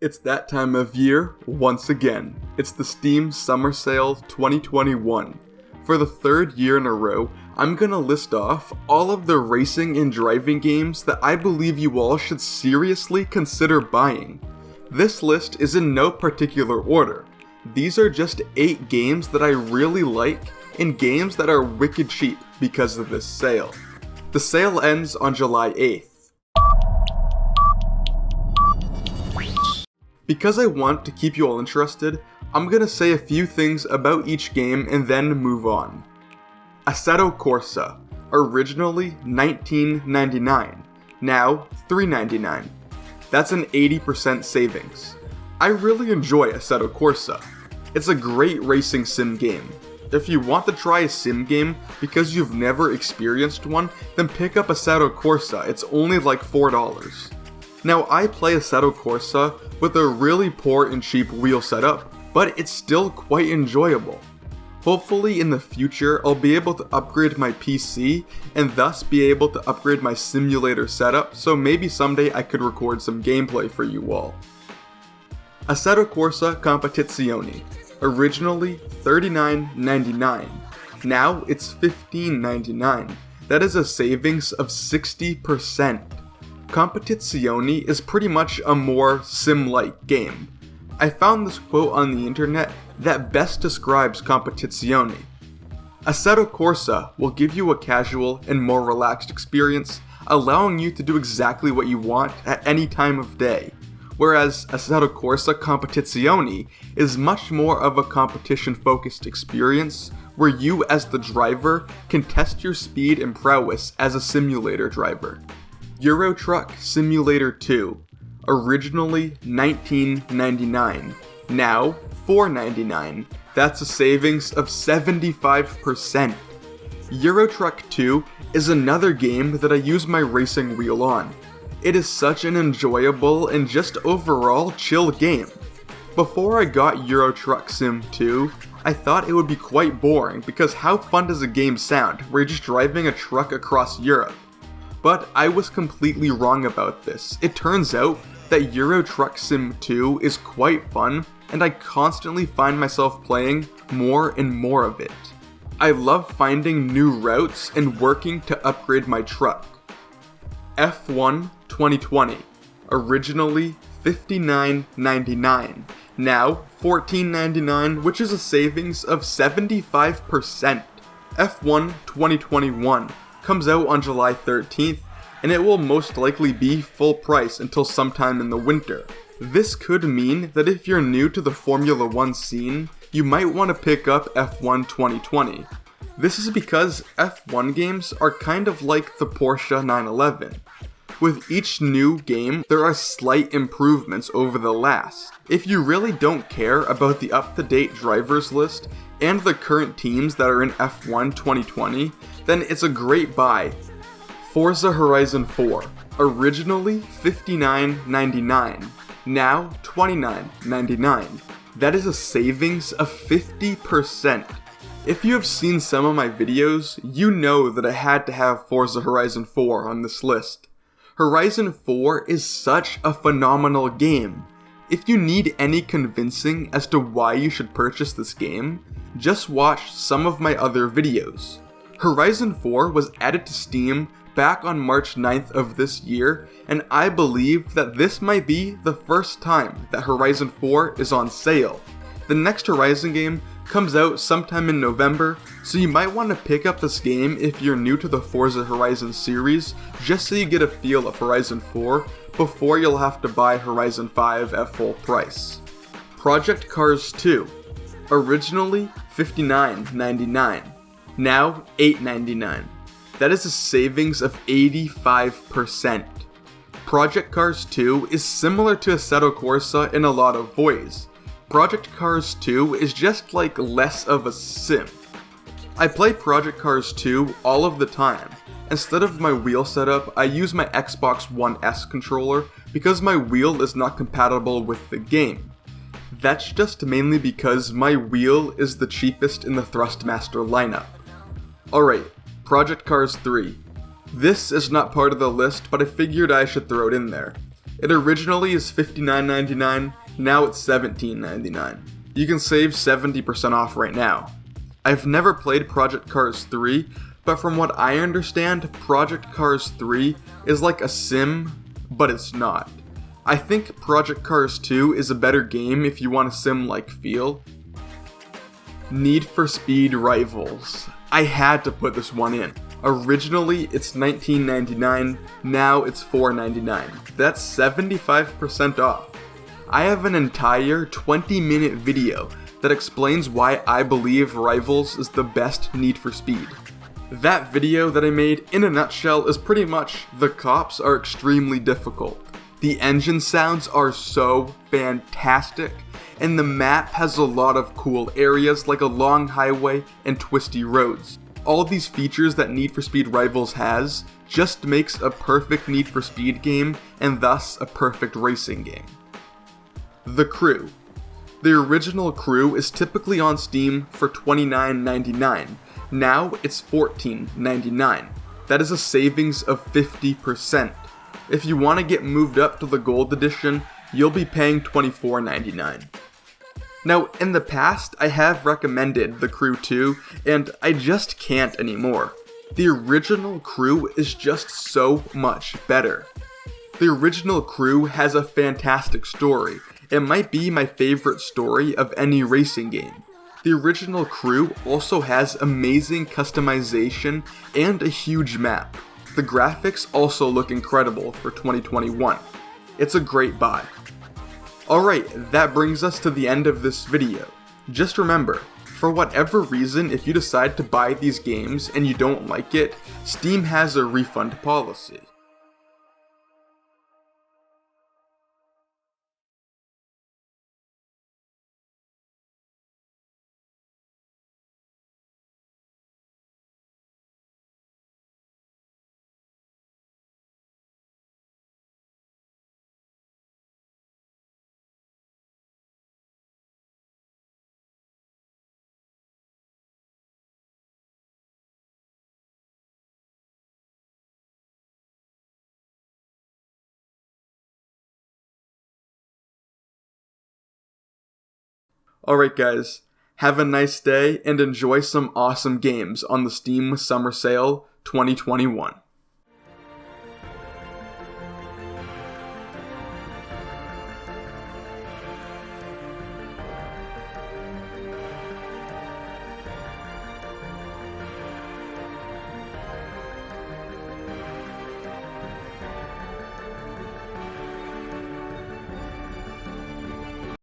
It's that time of year once again. It's the Steam Summer Sale 2021. For the third year in a row, I'm gonna list off all of the racing and driving games that I believe you all should seriously consider buying. This list is in no particular order. These are just 8 games that I really like and games that are wicked cheap because of this sale. The sale ends on July 8th. Because I want to keep you all interested, I'm gonna say a few things about each game and then move on. Assetto Corsa, originally $19.99, now $3.99. That's an 80% savings. I really enjoy Assetto Corsa. It's a great racing sim game. If you want to try a sim game because you've never experienced one, then pick up Assetto Corsa, it's only like $4. Now I play Assetto Corsa with a really poor and cheap wheel setup, but it's still quite enjoyable. Hopefully in the future I'll be able to upgrade my PC and thus be able to upgrade my simulator setup, so maybe someday I could record some gameplay for you all. Assetto Corsa Competizione, originally $39.99, now it's $15.99. That is a savings of 60%. Competizione is pretty much a more sim-like game. I found this quote on the internet that best describes Competizione. Assetto Corsa will give you a casual and more relaxed experience, allowing you to do exactly what you want at any time of day, whereas Assetto Corsa Competizione is much more of a competition-focused experience where you as the driver can test your speed and prowess as a simulator driver. Eurotruck Simulator 2, originally $19.99, now $4.99. That's a savings of 75%. Eurotruck 2 is another game that I use my racing wheel on. It is such an enjoyable and just overall chill game. Before I got Eurotruck Sim 2, I thought it would be quite boring because how fun does a game sound where you're just driving a truck across Europe? But I was completely wrong about this. It turns out that Eurotruck Sim 2 is quite fun, and I constantly find myself playing more and more of it. I love finding new routes and working to upgrade my truck. F1 2020, originally $59.99, now $14.99, which is a savings of 75%. F1 2021 comes out on July 13th, and it will most likely be full price until sometime in the winter. This could mean that if you're new to the Formula 1 scene, you might want to pick up F1 2020. This is because F1 games are kind of like the Porsche 911. With each new game, there are slight improvements over the last. If you really don't care about the up-to-date drivers list and the current teams that are in F1 2020, then it's a great buy. Forza Horizon 4, originally $59.99, now $29.99. That is a savings of 50%. If you have seen some of my videos, you know that I had to have Forza Horizon 4 on this list. Horizon 4 is such a phenomenal game. If you need any convincing as to why you should purchase this game, just watch some of my other videos. Horizon 4 was added to Steam back on March 9th of this year, and I believe that this might be the first time that Horizon 4 is on sale. The next Horizon game comes out sometime in November, so you might want to pick up this game if you're new to the Forza Horizon series, just so you get a feel of Horizon 4 before you'll have to buy Horizon 5 at full price. Project Cars 2, originally $59.99, now $8.99. That is a savings of 85%. Project Cars 2 is similar to Assetto Corsa in a lot of ways. Project Cars 2 is just like less of a sim. I play Project Cars 2 all of the time. Instead of my wheel setup, I use my Xbox One S controller because my wheel is not compatible with the game. That's just mainly because my wheel is the cheapest in the Thrustmaster lineup. Alright, Project Cars 3. This is not part of the list, but I figured I should throw it in there. It originally is $59.99, now it's $17.99. You can save 70% off right now. I've never played Project Cars 3, but from what I understand, Project Cars 3 is like a sim, but it's not. I think Project Cars 2 is a better game if you want a sim-like feel. Need for Speed Rivals. I had to put this one in. Originally, it's $19.99, now it's $4.99. That's 75% off. I have an entire 20-minute video that explains why I believe Rivals is the best Need for Speed. That video that I made, in a nutshell, is pretty much the cops are extremely difficult. The engine sounds are so fantastic, and the map has a lot of cool areas like a long highway and twisty roads. All these features that Need for Speed Rivals has just makes a perfect Need for Speed game and thus a perfect racing game. The Crew. The original Crew is typically on Steam for $29.99. Now it's $14.99. That is a savings of 50%. If you want to get moved up to the Gold Edition, you'll be paying $24.99. Now, in the past, I have recommended The Crew 2, and I just can't anymore. The original Crew is just so much better. The original Crew has a fantastic story. It might be my favorite story of any racing game. The original Crew also has amazing customization and a huge map. The graphics also look incredible for 2021. It's a great buy. Alright, that brings us to the end of this video. Just remember, for whatever reason, if you decide to buy these games and you don't like it, Steam has a refund policy. Alright guys, have a nice day and enjoy some awesome games on the Steam Summer Sale 2021.